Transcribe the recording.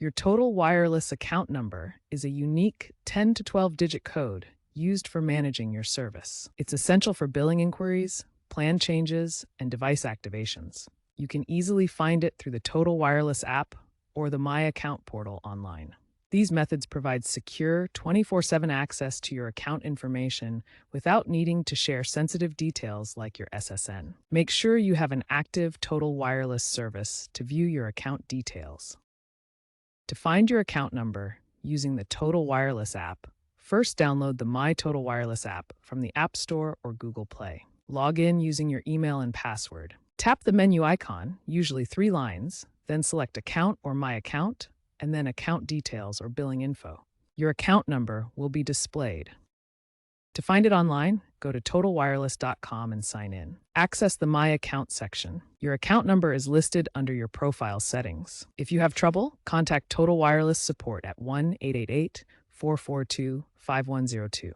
Your Total Wireless account number is a unique 10 to 12-digit code used for managing your service. It's essential for billing inquiries, plan changes, and device activations. You can easily find it through the Total Wireless app or the My Account portal online. These methods provide secure 24/7 access to your account information without needing to share sensitive details like your SSN. Make sure you have an active Total Wireless service to view your account details. To find your account number using the Total Wireless app, first download the My Total Wireless app from the App Store or Google Play. Log in using your email and password. Tap the menu icon, usually 3 lines, then select Account or My Account, and then Account Details or Billing Info. Your account number will be displayed. To find it online, go to totalwireless.com and sign in. Access the My Account section. Your account number is listed under your profile settings. If you have trouble, contact Total Wireless support at 1-888-442-5102.